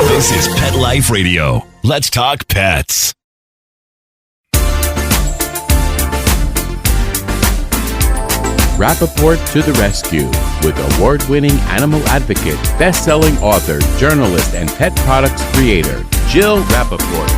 This is Pet Life Radio. Let's talk pets. Rappaport to the rescue with award-winning animal advocate, best-selling author, journalist, and pet products creator, Jill Rappaport.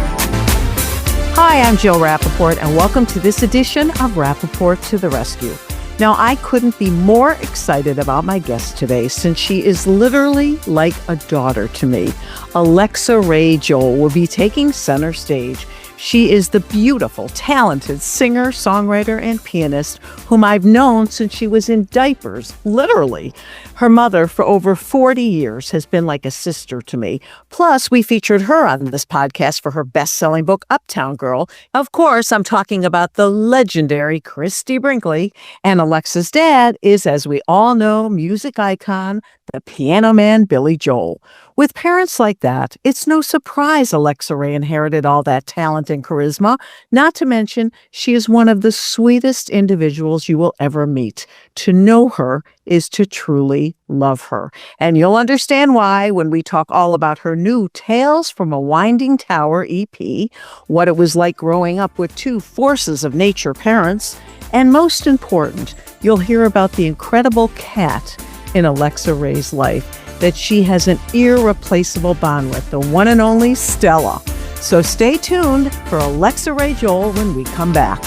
Hi, I'm Jill Rappaport, and welcome to this edition of Rappaport to the Rescue. Now, I couldn't be more excited about my guest today since she is literally like a daughter to me. Alexa Ray Joel will be taking center stage. She is the beautiful, talented singer, songwriter, and pianist whom I've known since she was in diapers, literally. Her mother, for over 40 years, has been like a sister to me. Plus, we featured her on this podcast for her best-selling book, Uptown Girl. Of course, I'm talking about the legendary Christie Brinkley. And Alexa's dad is, as we all know, music icon, the piano man, Billy Joel. With parents like that, it's no surprise Alexa Ray inherited all that talent and charisma. Not to mention, she is one of the sweetest individuals you will ever meet. To know her is to truly love her. And you'll understand why when we talk all about her new Tales from a Winding Tower EP, what it was like growing up with two forces of nature parents, and most important, you'll hear about the incredible cat in Alexa Ray's life that she has an irreplaceable bond with, the one and only Stella. So stay tuned for Alexa Ray Joel when we come back.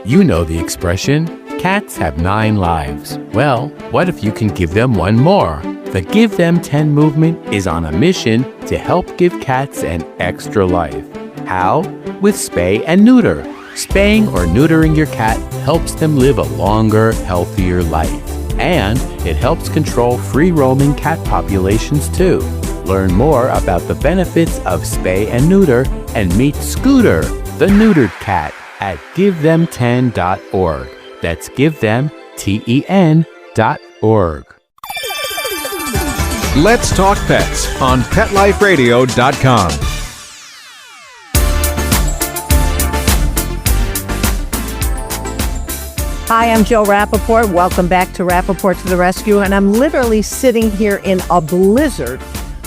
You know the expression, cats have 9 lives. Well, what if you can give them one more? The Give Them 10 movement is on a mission to help give cats an extra life. How? With spay and neuter. Spaying or neutering your cat helps them live a longer, healthier life. And it helps control free-roaming cat populations too. Learn more about the benefits of spay and neuter and meet Scooter, the neutered cat, at GiveThem10.org. That's GiveThem10.org. Let's Talk Pets on PetLifeRadio.com. Hi, I'm Jill Rappaport. Welcome back to Rappaport to the Rescue. And I'm literally sitting here in a blizzard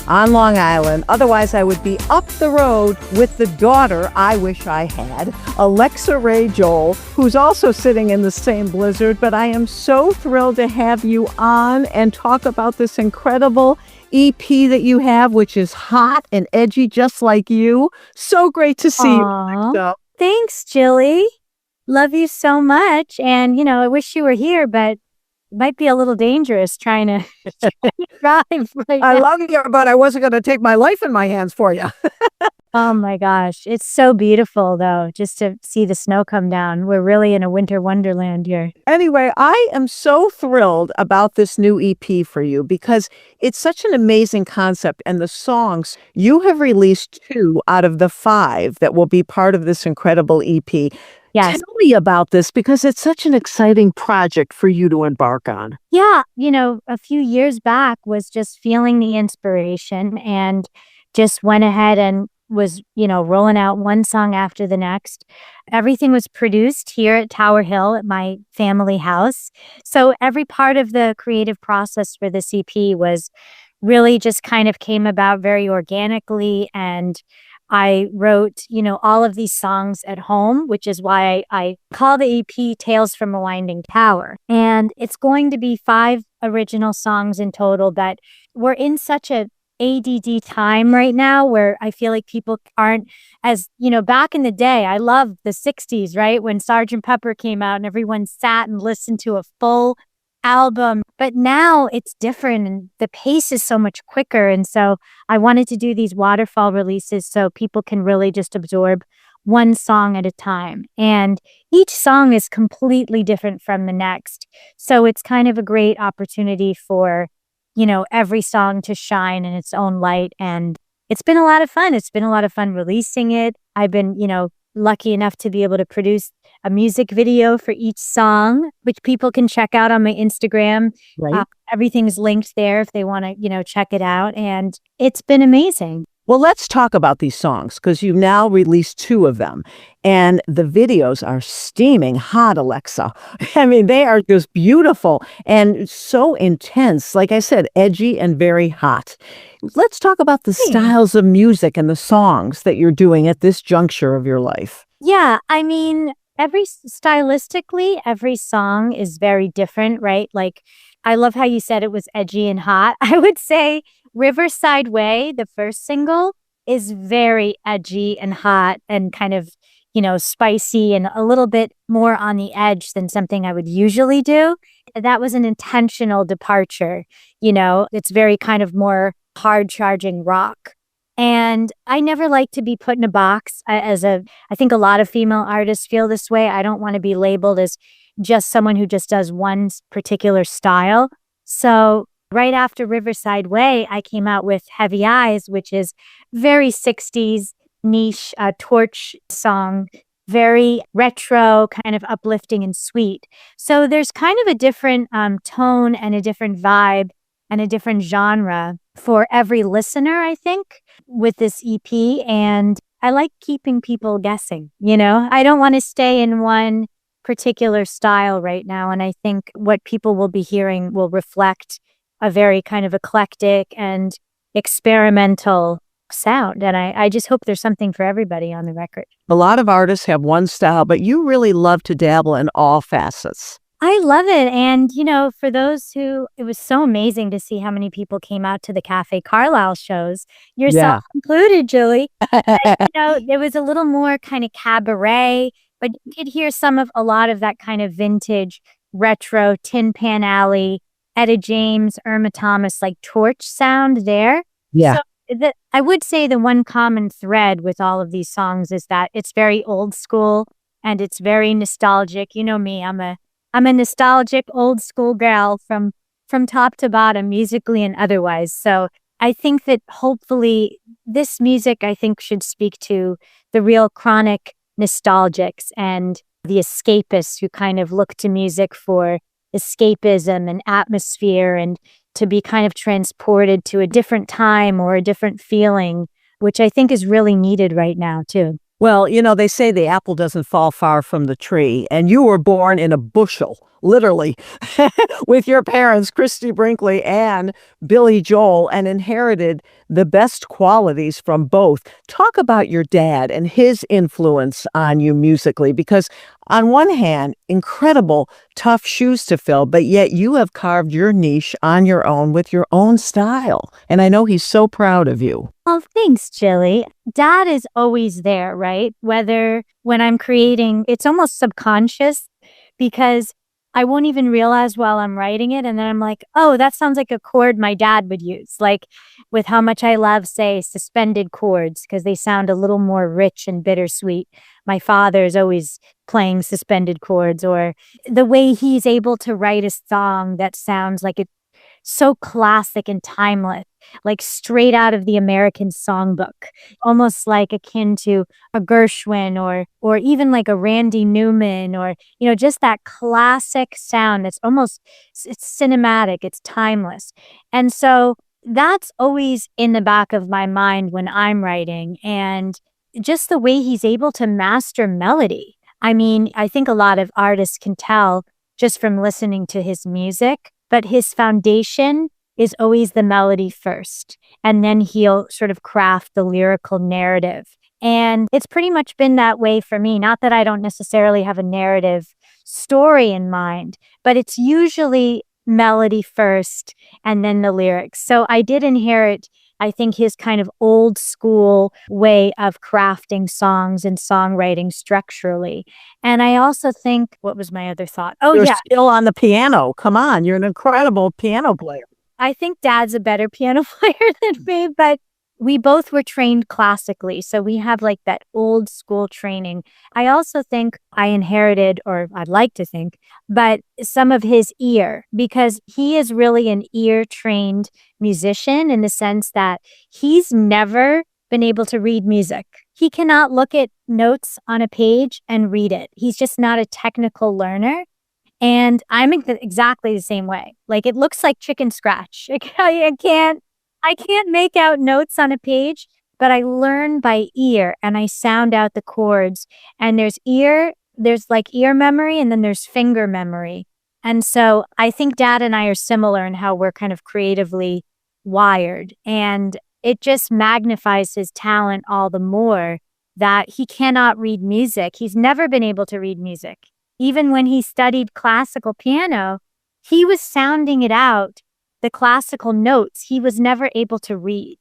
on Long Island. Otherwise, I would be up the road with the daughter I wish I had, Alexa Ray Joel, who's also sitting in the same blizzard. But I am so thrilled to have you on and talk about this incredible EP that you have, which is hot and edgy, just like you. So great to see you, Alexa. Thanks, Jilly. Love you so much. And, I wish you were here, but it might be a little dangerous trying to drive right I now. love you, but I wasn't going to take my life in my hands for you. Oh my gosh. It's so beautiful, though, just to see the snow come down. We're really in a winter wonderland here. Anyway, I am so thrilled about this new EP for you because it's such an amazing concept. And the songs, you have released 2 out of the 5 that will be part of this incredible EP. Yes. Tell me about this because it's such an exciting project for you to embark on. Yeah. A few years back was just feeling the inspiration and just went ahead and was, rolling out one song after the next. Everything was produced here at Tower Hill at my family house. So every part of the creative process for this EP was really just kind of came about very organically. And I wrote, all of these songs at home, which is why I call the EP Tales from a Winding Tower. And it's going to be 5 original songs in total that we're in such a ADD time right now where I feel like people aren't as, back in the day, I love the 60s, right? When Sgt. Pepper came out and everyone sat and listened to a full album. But now it's different and the pace is so much quicker. And so I wanted to do these waterfall releases so people can really just absorb one song at a time. And each song is completely different from the next. So it's kind of a great opportunity for, every song to shine in its own light. And it's been a lot of fun. It's been a lot of fun releasing it. I've been, lucky enough to be able to produce a music video for each song, which people can check out on my Instagram. Right. Everything's linked there if they want to, check it out. And it's been amazing. Well, let's talk about these songs because you've now released two of them. And the videos are steaming hot, Alexa. I mean, they are just beautiful and so intense. Like I said, edgy and very hot. Let's talk about the styles of music and the songs that you're doing at this juncture of your life. Yeah, I mean, stylistically, every song is very different, right? Like, I love how you said it was edgy and hot. I would say Riverside Way, the first single, is very edgy and hot and kind of, spicy and a little bit more on the edge than something I would usually do. That was an intentional departure. It's very kind of more hard charging rock. And I never like to be put in a box I think a lot of female artists feel this way. I don't want to be labeled as just someone who just does one particular style. So right after Riverside Way, I came out with Heavy Eyes, which is very 60s niche torch song, very retro, kind of uplifting and sweet. So there's kind of a different tone and a different vibe and a different genre for every listener, I think, with this EP. And I like keeping people guessing, I don't want to stay in one particular style right now. And I think what people will be hearing will reflect a very kind of eclectic and experimental sound. And I just hope there's something for everybody on the record. A lot of artists have one style, but you really love to dabble in all facets. I love it. And, for those it was so amazing to see how many people came out to the Cafe Carlisle shows, yourself included, Julie. There was a little more kind of cabaret, but you could hear a lot of that kind of vintage, retro, Tin Pan Alley, Etta James, Irma Thomas, like torch sound there. Yeah. So I would say the one common thread with all of these songs is that it's very old school and it's very nostalgic. You know me, I'm a nostalgic old school gal from top to bottom, musically and otherwise. So I think that hopefully this music, I think, should speak to the real chronic nostalgics and the escapists who kind of look to music for escapism and atmosphere and to be kind of transported to a different time or a different feeling, which I think is really needed right now, too. Well, they say the apple doesn't fall far from the tree, and you were born in a bushel, literally, with your parents, Christie Brinkley and Billy Joel, and inherited the best qualities from both. Talk about your dad and his influence on you musically, because on one hand, incredible, tough shoes to fill, but yet you have carved your niche on your own with your own style. And I know he's so proud of you. Oh, thanks, Jilly. Dad is always there, right? Whether when I'm creating, it's almost subconscious because I won't even realize while I'm writing it. And then I'm like, oh, that sounds like a chord my dad would use. Like with how much I love, say, suspended chords, because they sound a little more rich and bittersweet. My father is always playing suspended chords, or the way he's able to write a song that sounds like it's so classic and timeless, like straight out of the American songbook, almost like akin to a Gershwin or even like a Randy Newman, or, just that classic sound that's it's cinematic, it's timeless. And so that's always in the back of my mind when I'm writing, and just the way he's able to master melody. I mean, I think a lot of artists can tell just from listening to his music, but his foundation is always the melody first, and then he'll sort of craft the lyrical narrative. And it's pretty much been that way for me. Not that I don't necessarily have a narrative story in mind, but it's usually melody first and then the lyrics. So I did inherit, I think, his kind of old school way of crafting songs and songwriting structurally. And I also think, what was my other thought? Oh, You're yeah. still on the piano. Come on, you're an incredible piano player. I think Dad's a better piano player than me, but we both were trained classically. So we have like that old school training. I also think I inherited, or I'd like to think, but some of his ear, because he is really an ear trained musician in the sense that he's never been able to read music. He cannot look at notes on a page and read it. He's just not a technical learner. And I'm exactly the same way. Like it looks like chicken scratch. I can't make out notes on a page, but I learn by ear and I sound out the chords. And there's like ear memory and then there's finger memory. And so I think Dad and I are similar in how we're kind of creatively wired. And it just magnifies his talent all the more that he cannot read music. He's never been able to read music. Even when he studied classical piano, he was sounding it out, the classical notes. He was never able to read.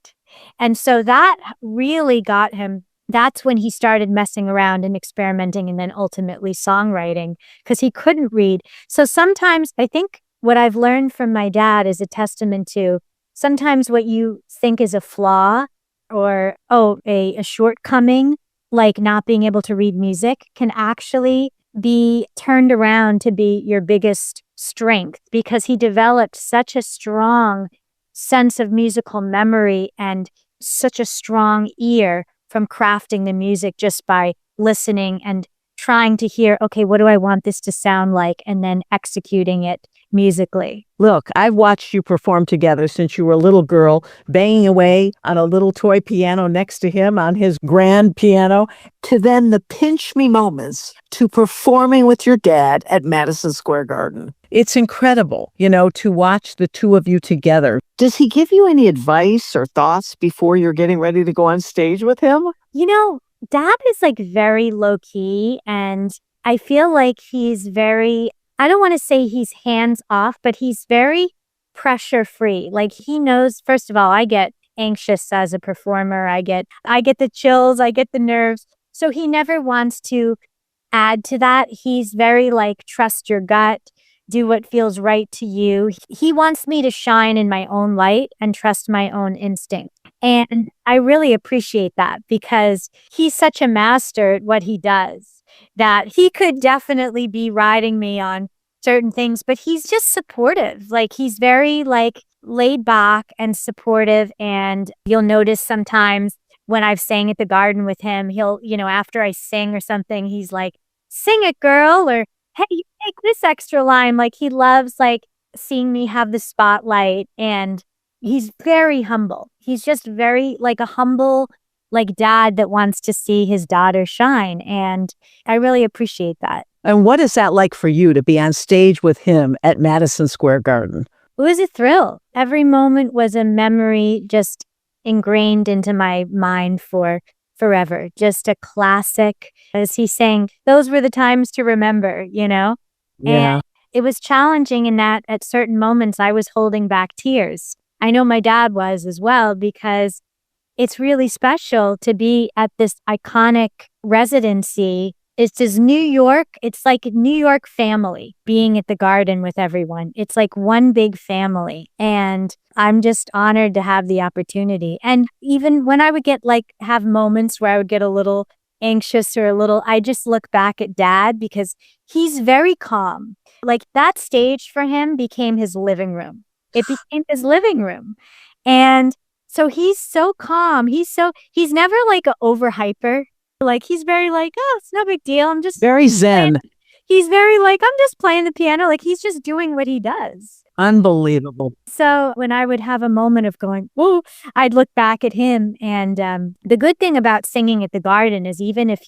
And so that really got him. That's when he started messing around and experimenting and then ultimately songwriting because he couldn't read. So sometimes I think what I've learned from my dad is a testament to sometimes what you think is a flaw or, a shortcoming, like not being able to read music, can actually be turned around to be your biggest strength because he developed such a strong sense of musical memory and such a strong ear from crafting the music just by listening and trying to hear, okay, what do I want this to sound like? And then executing it musically. Look, I've watched you perform together since you were a little girl, banging away on a little toy piano next to him on his grand piano, to then the pinch me moments to performing with your dad at Madison Square Garden. It's incredible, to watch the two of you together. Does he give you any advice or thoughts before you're getting ready to go on stage with him? Dad is like very low key, and I feel like he's very, I don't want to say he's hands off, but he's very pressure free. Like he knows, first of all, I get anxious as a performer. I get the chills, I get the nerves. So he never wants to add to that. He's very like, trust your gut, do what feels right to you. He wants me to shine in my own light and trust my own instinct. And I really appreciate that because he's such a master at what he does that he could definitely be riding me on certain things, but he's just supportive. Like he's very like laid back and supportive. And you'll notice sometimes when I've sang at the Garden with him, he'll, after I sing or something, he's like, sing it, girl, or hey, you take this extra line. Like he loves like seeing me have the spotlight, and he's very humble. He's just very like a humble like dad that wants to see his daughter shine. And I really appreciate that. And what is that like for you to be on stage with him at Madison Square Garden? It was a thrill. Every moment was a memory just ingrained into my mind for forever. Just a classic. As he's saying, those were the times to remember, Yeah. And it was challenging in that at certain moments I was holding back tears. I know my dad was as well, because it's really special to be at this iconic residency. It's just New York. It's like New York family being at the Garden with everyone. It's like one big family. And I'm just honored to have the opportunity. And even when I would get have moments where I would get a little anxious or I just look back at Dad because he's very calm. Like that stage for him became his living room. It became his living room. And so he's so calm. He's never like an overhyper. Like he's very like, oh, it's no big deal. I'm just very zen. He's very like, I'm just playing the piano. Like he's just doing what he does. Unbelievable. So when I would have a moment of going, whoa, I'd look back at him. And the good thing about singing at the Garden is even if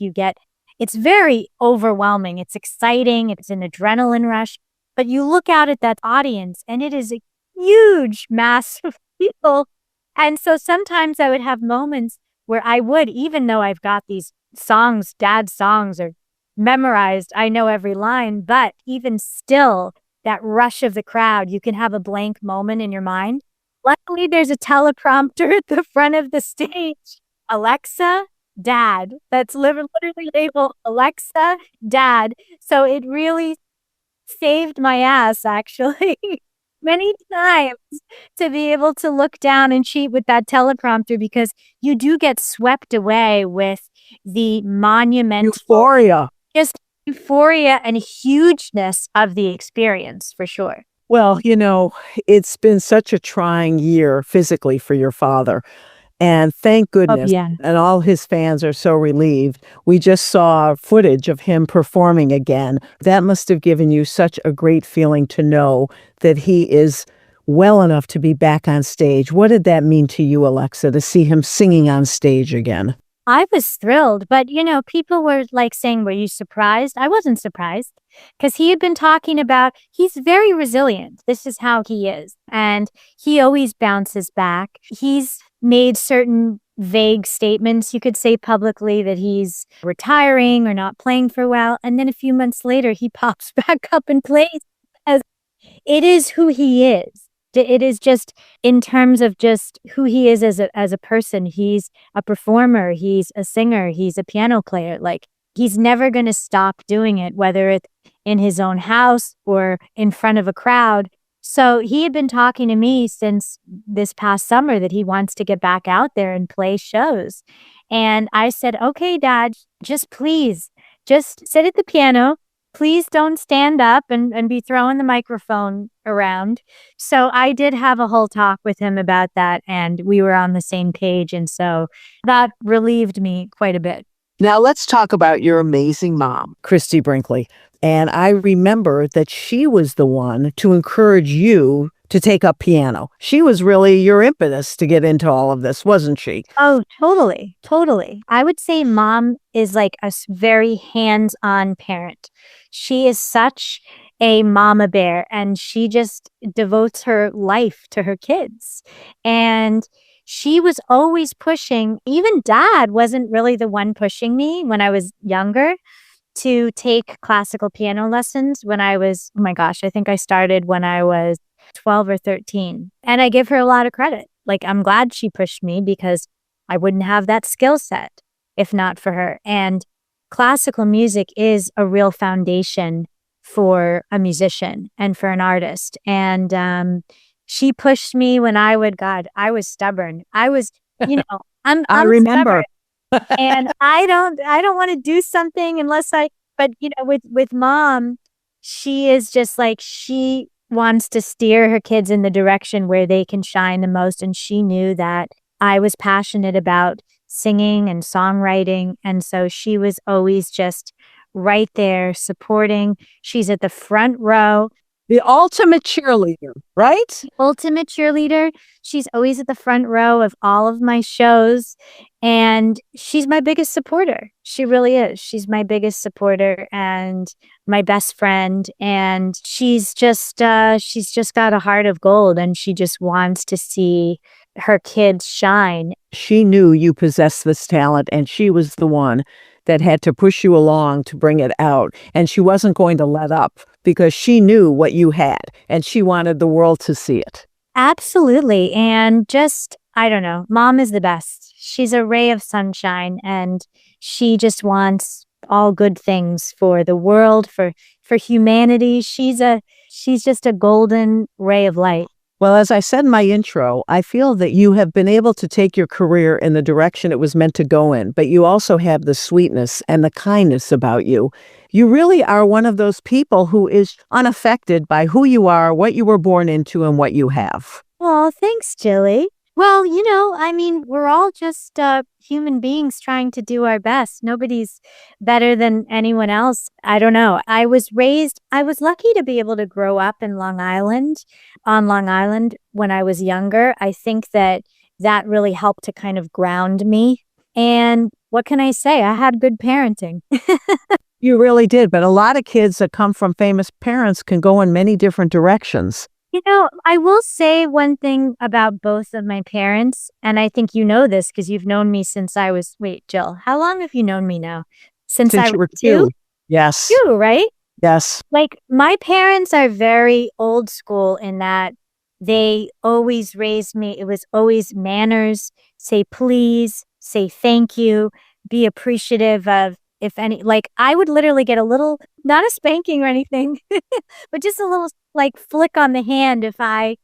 it's very overwhelming. It's exciting. It's an adrenaline rush. But you look out at that audience and it is a huge mass of people. And so sometimes I would have moments where I would, even though I've got these songs, Dad's songs are memorized, I know every line, but even still, that rush of the crowd, you can have a blank moment in your mind. Luckily, there's a teleprompter at the front of the stage. Alexa, Dad. That's literally labeled Alexa, Dad. So it really saved my ass, actually. Many times to be able to look down and cheat with that teleprompter because you do get swept away with the monumental euphoria and hugeness of the experience for sure. Well, it's been such a trying year physically for your father. And thank goodness, and all his fans are so relieved. We just saw footage of him performing again. That must have given you such a great feeling to know that he is well enough to be back on stage. What did that mean to you, Alexa, to see him singing on stage again? I was thrilled, but people were like saying, were you surprised? I wasn't surprised because he had been talking about, he's very resilient. This is how he is. And he always bounces back. He's made certain vague statements, you could say publicly, that he's retiring or not playing for a while. And then a few months later, he pops back up and plays. As it is who he is. It is just in terms of just who he is as a person. He's a performer. He's a singer. He's a piano player. Like, he's never going to stop doing it, whether it's in his own house or in front of a crowd. So he had been talking to me since this past summer that he wants to get back out there and play shows. And I said, okay, Dad, just please, just sit at the piano. Please don't stand up and be throwing the microphone around. So I did have a whole talk with him about that, and we were on the same page. And so that relieved me quite a bit. Now let's talk about your amazing mom, Christie Brinkley. And I remember that she was the one to encourage you to take up piano. She was really your impetus to get into all of this, wasn't she? Oh, totally. Totally. I would say Mom is like a very hands-on parent. She is such a mama bear, and she just devotes her life to her kids. And she was always pushing. Even Dad wasn't really the one pushing me when I was younger to take classical piano lessons when I was, oh my gosh, I think I started when I was 12 or 13. And I give her a lot of credit. Like, I'm glad she pushed me because I wouldn't have that skill set if not for her. And classical music is a real foundation for a musician and for an artist. And she pushed me when I was stubborn. I was, I'm I remember. and I don't want to do something unless but with Mom, she is just like, she wants to steer her kids in the direction where they can shine the most. And she knew that I was passionate about singing and songwriting. And so she was always just right there supporting. She's at the front row. The ultimate cheerleader, right? Ultimate cheerleader. She's always at the front row of all of my shows. And she's my biggest supporter. She really is. She's my biggest supporter and my best friend. And she's just got a heart of gold, and she just wants to see her kids shine. She knew you possessed this talent, and she was the one that had to push you along to bring it out. And she wasn't going to let up because she knew what you had, and she wanted the world to see it. Absolutely. And just, I don't know, Mom is the best. She's a ray of sunshine, and she just wants all good things for the world, for humanity. She's just a golden ray of light. Well, as I said in my intro, I feel that you have been able to take your career in the direction it was meant to go in, but you also have the sweetness and the kindness about you. You really are one of those people who is unaffected by who you are, what you were born into, and what you have. Oh, thanks, Jilly. Well, we're all just human beings trying to do our best. Nobody's better than anyone else. I don't know. I was lucky to be able to grow up on Long Island when I was younger. I think that really helped to kind of ground me. And what can I say? I had good parenting. You really did. But a lot of kids that come from famous parents can go in many different directions. I will say one thing about both of my parents, and I think you know this because you've known me since I was, wait, Jill, how long have you known me now? Since I you were was 2? Yes. 2, right? Yes. Like, my parents are very old school in that they always raised me. It was always manners, say please, say thank you, be appreciative of, if any, like, I would literally get a little, not a spanking or anything, but just a little like flick on the hand if I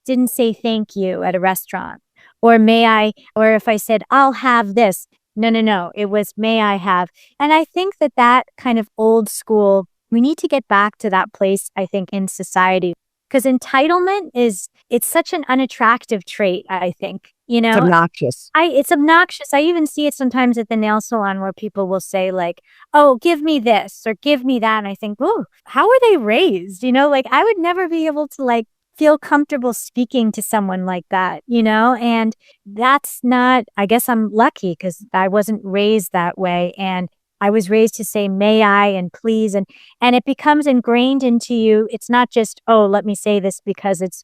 didn't say thank you at a restaurant, or if I said, I'll have this. No. It was, may I have. And I think that kind of old school, we need to get back to that place, I think, in society, because entitlement it's such an unattractive trait, I think. It's obnoxious. It's obnoxious. I even see it sometimes at the nail salon where people will say like, oh, give me this or give me that. And I think, oh, how are they raised? Like, I would never be able to like feel comfortable speaking to someone like that, and that's not, I guess I'm lucky because I wasn't raised that way. And I was raised to say, may I and please. And it becomes ingrained into you. It's not just, oh, let me say this because it's,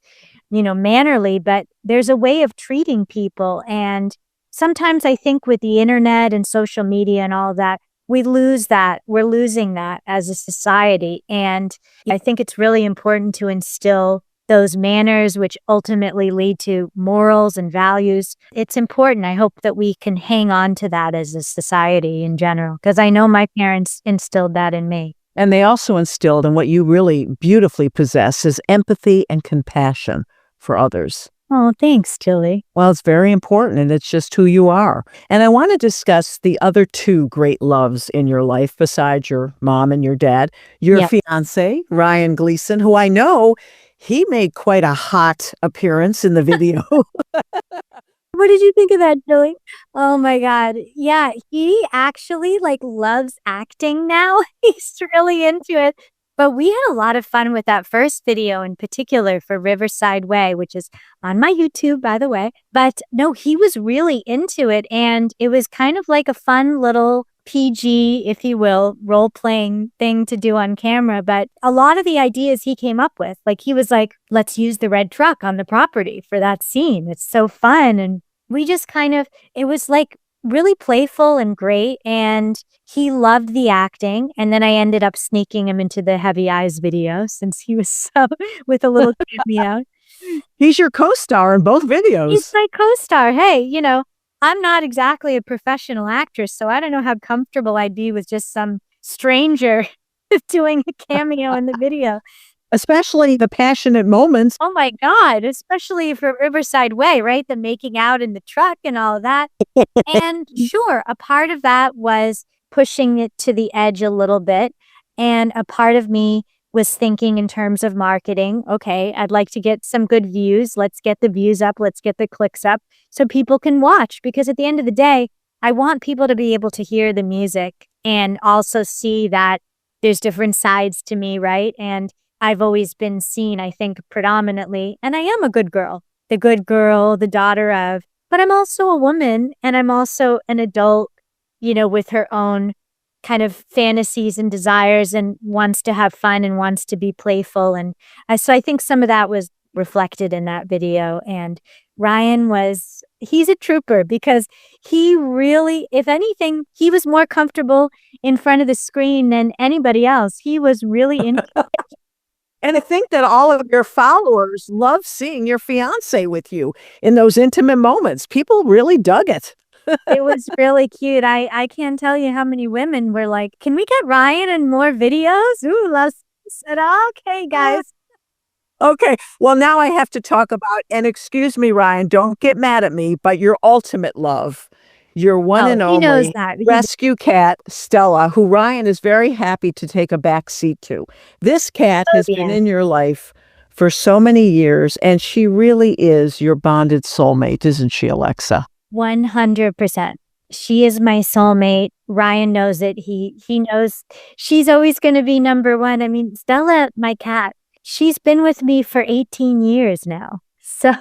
mannerly, but there's a way of treating people. And sometimes I think with the internet and social media and all that, we lose that. We're losing that as a society. And I think it's really important to instill those manners, which ultimately lead to morals and values. It's important. I hope that we can hang on to that as a society in general, because I know my parents instilled that in me. And they also instilled, and what you really beautifully possess is empathy and compassion for others. Oh, thanks, Tilly. Well, it's very important, and it's just who you are. And I want to discuss the other two great loves in your life besides your mom and your dad. Your fiancé, Ryan Gleason, who I know he made quite a hot appearance in the video. What did you think of that, Tilly? Oh my God. Yeah, he actually loves acting now. He's really into it. But we had a lot of fun with that first video in particular for Riverside Way, which is on my YouTube, by the way. But no, he was really into it. And it was kind of like a fun little PG, if you will, role-playing thing to do on camera. But a lot of the ideas he came up with, he was like, let's use the red truck on the property for that scene. It's so fun. And we just it was really playful and great. And he loved the acting. And then I ended up sneaking him into the Heavy Eyes video since he was so with a little cameo. He's your co-star in both videos. He's my co-star. Hey, I'm not exactly a professional actress, so I don't know how comfortable I'd be with just some stranger doing a cameo in the video. Especially the passionate moments. Oh my God, especially for Riverside Way, right? The making out in the truck and all of that. And sure, a part of that was pushing it to the edge a little bit. And a part of me was thinking in terms of marketing. Okay, I'd like to get some good views. Let's get the views up. Let's get the clicks up so people can watch. Because at the end of the day, I want people to be able to hear the music and also see that there's different sides to me, right? And I've always been seen, I think, predominantly, and I am a good girl, the daughter of, but I'm also a woman and I'm also an adult, with her own kind of fantasies and desires and wants to have fun and wants to be playful. And so I think some of that was reflected in that video. And Ryan he's a trooper because he really, if anything, he was more comfortable in front of the screen than anybody else. He was really into it. And I think that all of your followers love seeing your fiancé with you in those intimate moments. People really dug it. It was really cute. I can't tell you how many women were like, can we get Ryan in more videos? Ooh, let's said, okay, guys. Okay. Well, now I have to talk about, and excuse me, Ryan, don't get mad at me, but your ultimate love. Your one and only knows that. rescue cat, Stella, who Ryan is very happy to take a back seat to. This cat has been in your life for so many years, and she really is your bonded soulmate, isn't she, Alexa? 100%. She is my soulmate. Ryan knows it. He knows she's always going to be number one. I mean, Stella, my cat, she's been with me for 18 years now. So,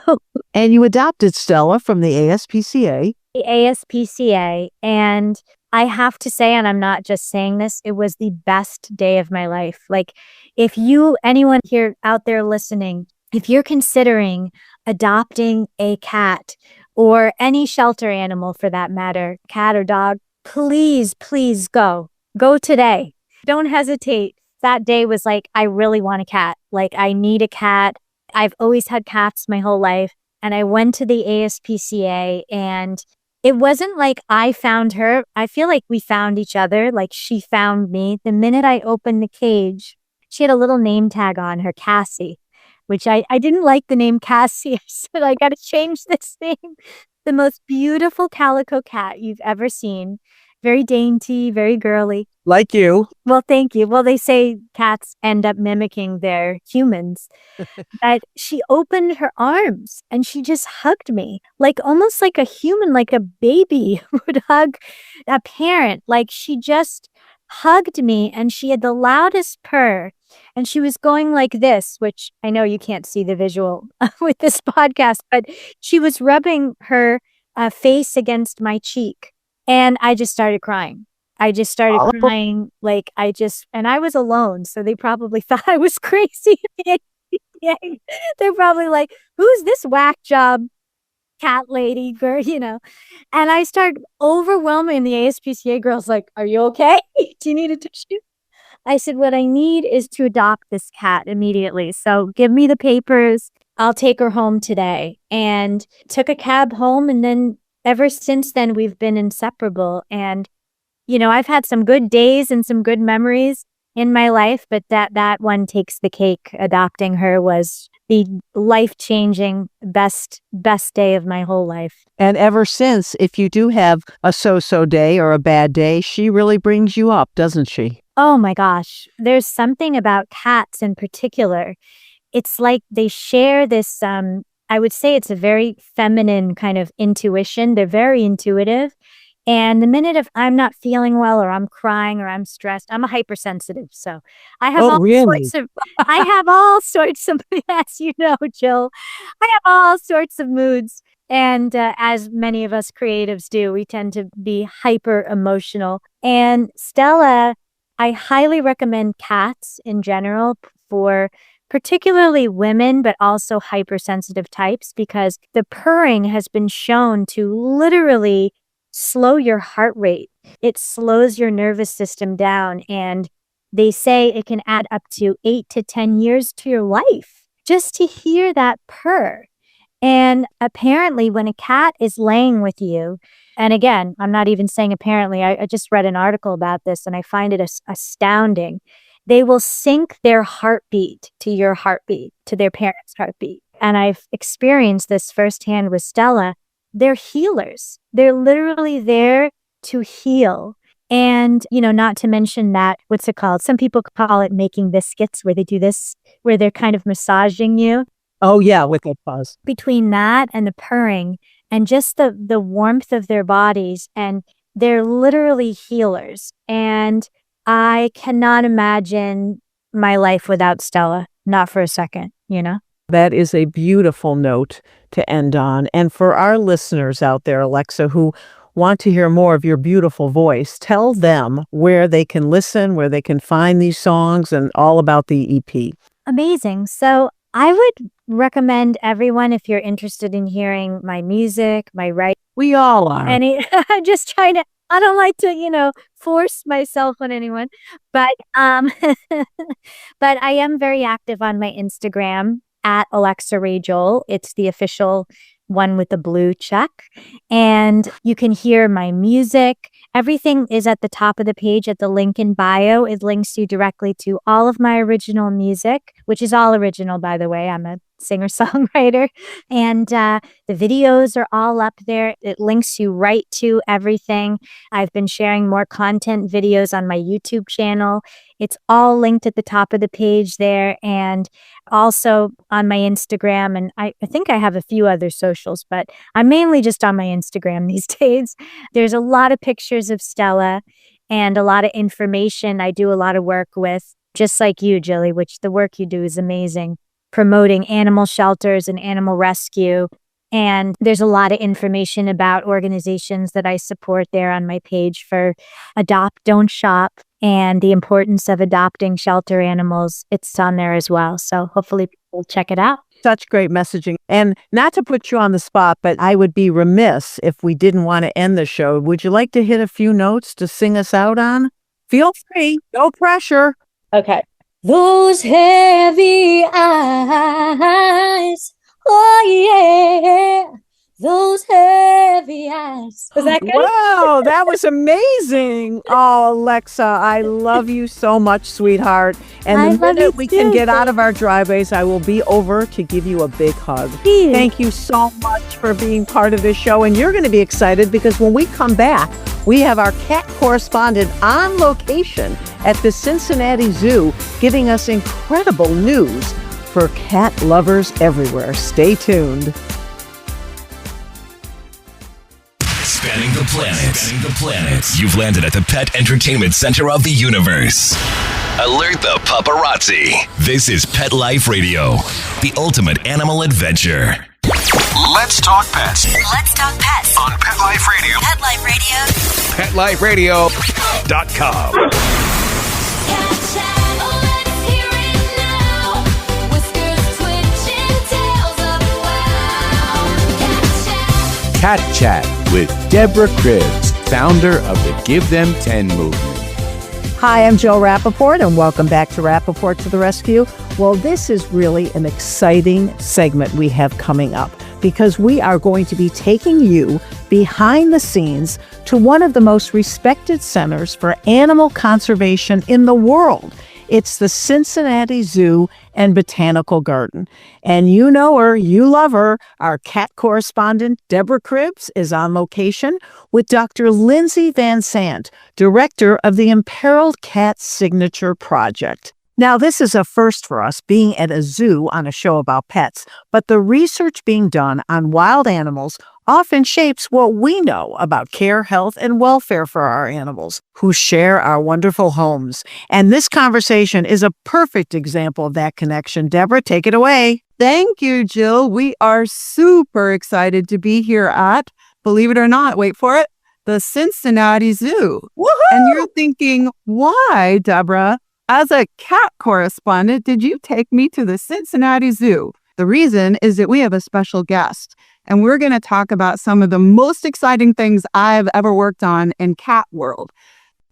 and you adopted Stella from the ASPCA. The ASPCA, and I have to say, and I'm not just saying this, it was the best day of my life. If anyone here out there listening, if you're considering adopting a cat or any shelter animal for that matter, cat or dog, please, please go today. Don't hesitate. That day was I really want a cat. I need a cat. I've always had cats my whole life. And I went to the ASPCA, and it wasn't like I found her. I feel like we found each other, she found me. The minute I opened the cage, she had a little name tag on her, Cassie, which I didn't like the name Cassie. I said, I got to change this name. The most beautiful calico cat you've ever seen. Very dainty, very girly. Like you. Well, thank you. Well, they say cats end up mimicking their humans. But she opened her arms and she just hugged me, almost like a human, like a baby would hug a parent. She just hugged me, and she had the loudest purr. And she was going like this, which I know you can't see the visual with this podcast, but she was rubbing her face against my cheek. And I just started crying. I just started crying. And I was alone. So they probably thought I was crazy. They're probably like, who's this whack job cat lady girl, And I started overwhelming the ASPCA girls, like, are you okay? Do you need a tissue? I said, what I need is to adopt this cat immediately. So give me the papers. I'll take her home today. And took a cab home. And then ever since then, we've been inseparable. And, I've had some good days and some good memories in my life, but that one takes the cake. Adopting her was the life-changing best day of my whole life. And ever since, if you do have a so-so day or a bad day, she really brings you up, doesn't she? Oh my gosh. There's something about cats in particular. It's like they share this, I would say it's a very feminine kind of intuition. They're very intuitive. And the minute if I'm not feeling well or I'm crying or I'm stressed, I'm a hypersensitive. So I have I have all sorts of, as you know, Jill, I have all sorts of moods. And as many of us creatives do, we tend to be hyper emotional. And Stella, I highly recommend cats in general for particularly women, but also hypersensitive types, because the purring has been shown to literally slow your heart rate. It slows your nervous system down. And they say it can add up to 8 to 10 years to your life just to hear that purr. And apparently when a cat is laying with you, and again, I'm not even saying apparently, I just read an article about this and I find it astounding. They will sync their heartbeat to your heartbeat, to their parents' heartbeat. And I've experienced this firsthand with Stella. They're healers. They're literally there to heal. And, not to mention that, what's it called? Some people call it making biscuits, where they do this, where they're kind of massaging you. Oh, yeah, with a pause. Between that and the purring and just the warmth of their bodies, and they're literally healers. And I cannot imagine my life without Stella, not for a second, That is a beautiful note to end on. And for our listeners out there, Alexa, who want to hear more of your beautiful voice, tell them where they can listen, where they can find these songs, and all about the EP. Amazing. So I would recommend everyone, if you're interested in hearing my music, my writing. We all are. I'm just trying to, I don't like to, force myself on anyone, but but I am very active on my Instagram at Alexa Ray Joel. It's the official one with the blue check. And you can hear my music. Everything is at the top of the page at the link in bio. It links you directly to all of my original music, which is all original, by the way. I'm a singer-songwriter. And the videos are all up there. It links you right to everything. I've been sharing more content videos on my YouTube channel. It's all linked at the top of the page there, and also on my Instagram. And I think I have a few other socials, but I'm mainly just on my Instagram these days. There's a lot of pictures of Stella and a lot of information. I do a lot of work with, just like you, Jilly, which the work you do is amazing, promoting animal shelters and animal rescue. And there's a lot of information about organizations that I support there on my page for Adopt, Don't Shop, and the importance of adopting shelter animals. It's on there as well. So hopefully people will check it out. Such great messaging. And not to put you on the spot, but I would be remiss if we didn't want to end the show. Would you like to hit a few notes to sing us out on? Feel free. No pressure. Okay. Those heavy eyes. Oh, yeah. Those heavy eyes. Was that good? Wow, that was amazing. Oh, Alexa, I love you so much, sweetheart. And the minute we can get out of our driveways, I will be over to give you a big hug. Thank you so much for being part of this show. And you're going to be excited because when we come back, we have our cat correspondent on location at the Cincinnati Zoo giving us incredible news for cat lovers everywhere. Stay tuned. Spanning the planets. You've landed at the pet entertainment center of the universe. Alert the paparazzi. This is Pet Life Radio, the ultimate animal adventure. Let's talk pets Let's talk pets on Pet Life Radio. Pet Life Radio. PetLifeRadio.com. Catch up, let's hear it now. Whiskers twitching, tails up, wow. Catch up. Cat Chat with Deborah Cribbs, founder of the Give Them 10 movement. Hi, I'm Joel Rappaport, and welcome back to Rappaport to the Rescue. Well, this is really an exciting segment we have coming up because we are going to be taking you behind the scenes to one of the most respected centers for animal conservation in the world. It's the Cincinnati Zoo and Botanical Garden. And you know her, you love her. Our cat correspondent, Deborah Cribbs, is on location with Dr. Lindsay Van Sant, director of the Imperiled Cat Signature Project. Now, this is a first for us, being at a zoo on a show about pets, but the research being done on wild animals often shapes what we know about care, health, and welfare for our animals who share our wonderful homes. And this conversation is a perfect example of that connection. Deborah, take it away. Thank you, Jill. We are super excited to be here at, believe it or not, wait for it, the Cincinnati Zoo. Woohoo! And you're thinking, why, Deborah, as a cat correspondent, did you take me to the Cincinnati Zoo? The reason is that we have a special guest, and we're going to talk about some of the most exciting things I've ever worked on in cat world.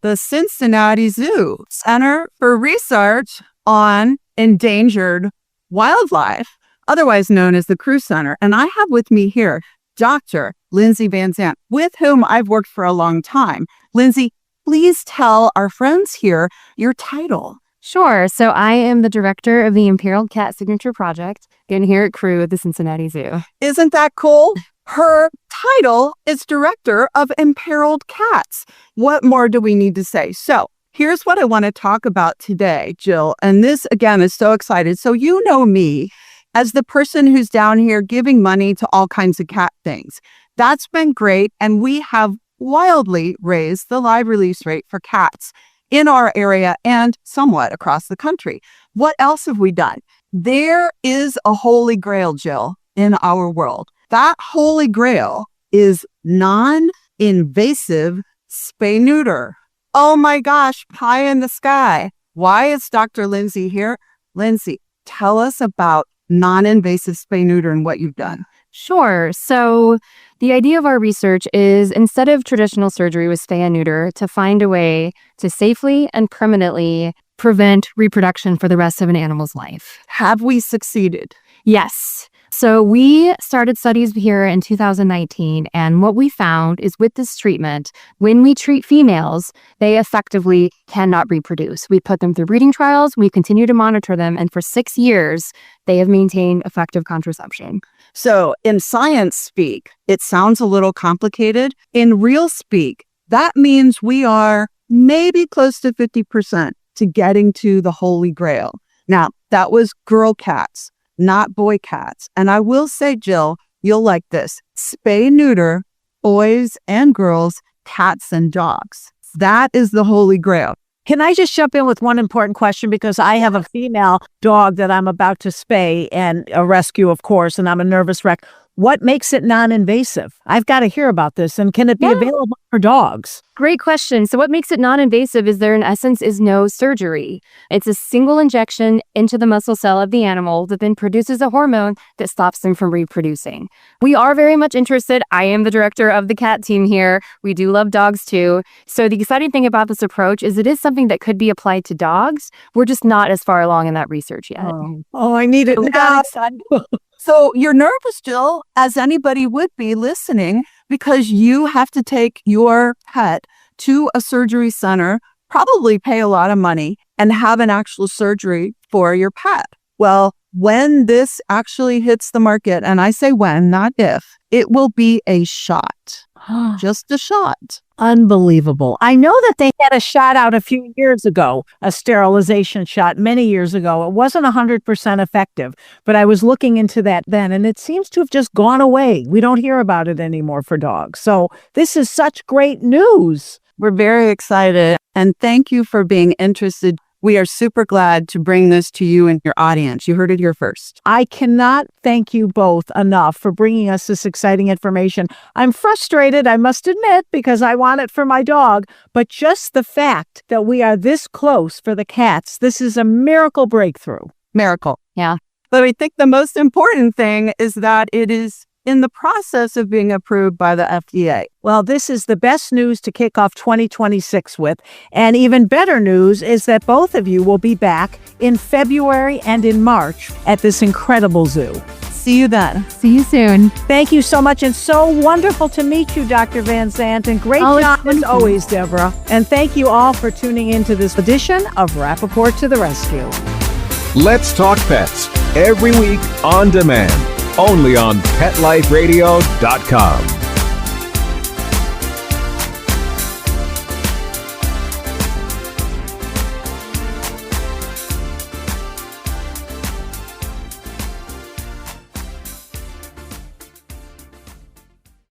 The Cincinnati Zoo Center for Research on Endangered Wildlife, otherwise known as the Crew Center. And I have with me here Dr. Lindsay Van Sant, with whom I've worked for a long time. Lindsay, please tell our friends here your title. Sure. So I am the director of the Imperiled Cat Signature Project, and here at Crew at the Cincinnati Zoo. Isn't that cool? Her title is Director of Imperiled Cats. What more do we need to say? So here's what I want to talk about today, Jill. And this, again, is so excited. So you know me as the person who's down here giving money to all kinds of cat things. That's been great. And we have wildly raised the live release rate for cats in our area and somewhat across the country. What else have we done? There is a holy grail, Jill, in our world. That holy grail is non-invasive spay-neuter. Oh my gosh, pie in the sky. Why is Dr. Lindsay here? Lindsay, tell us about non-invasive spay-neuter and what you've done. Sure. So the idea of our research is, instead of traditional surgery with spay and neuter, to find a way to safely and permanently prevent reproduction for the rest of an animal's life. Have we succeeded? Yes. So we started studies here in 2019, and what we found is with this treatment, when we treat females, they effectively cannot reproduce. We put them through breeding trials, we continue to monitor them, and for 6 years, they have maintained effective contraception. So in science speak, it sounds a little complicated. In real speak, that means we are maybe close to 50% to getting to the holy grail. Now, that was girl cats, not boy cats. And I will say, Jill, you'll like this. Spay, neuter, boys and girls, cats and dogs. That is the holy grail. Can I just jump in with one important question? Because I have a female dog that I'm about to spay and a rescue, of course, and I'm a nervous wreck. What makes it non-invasive? I've got to hear about this. And can it be available for dogs? Great question. So what makes it non-invasive is there, in essence, is no surgery. It's a single injection into the muscle cell of the animal that then produces a hormone that stops them from reproducing. We are very much interested. I am the director of the cat team here. We do love dogs too. So the exciting thing about this approach is it is something that could be applied to dogs. We're just not as far along in that research yet. Oh, I need it now. So you're nervous, Jill, as anybody would be listening, because you have to take your pet to a surgery center, probably pay a lot of money, and have an actual surgery for your pet. Well, when this actually hits the market, and I say when, not if, it will be a shot. Just a shot. Unbelievable. I know that they had a shot out a few years ago, a sterilization shot many years ago. It wasn't 100% effective, but I was looking into that then, and it seems to have just gone away. We don't hear about it anymore for dogs. So this is such great news. We're very excited, and thank you for being interested. We are super glad to bring this to you and your audience. You heard it here first. I cannot thank you both enough for bringing us this exciting information. I'm frustrated, I must admit, because I want it for my dog, but just the fact that we are this close for the cats, this is a miracle breakthrough. Miracle. Yeah. But I think the most important thing is that it is in the process of being approved by the FDA. Well, this is the best news to kick off 2026 with. And even better news is that both of you will be back in February and in March at this incredible zoo. See you then. See you soon. Thank you so much, and so wonderful to meet you, Dr. Van Zandt, and great Oh, it's job as wonderful. always, Deborah. And thank you all for tuning in to this edition of Rappaport to the Rescue. Let's Talk Pets every week on demand, only on PetLifeRadio.com.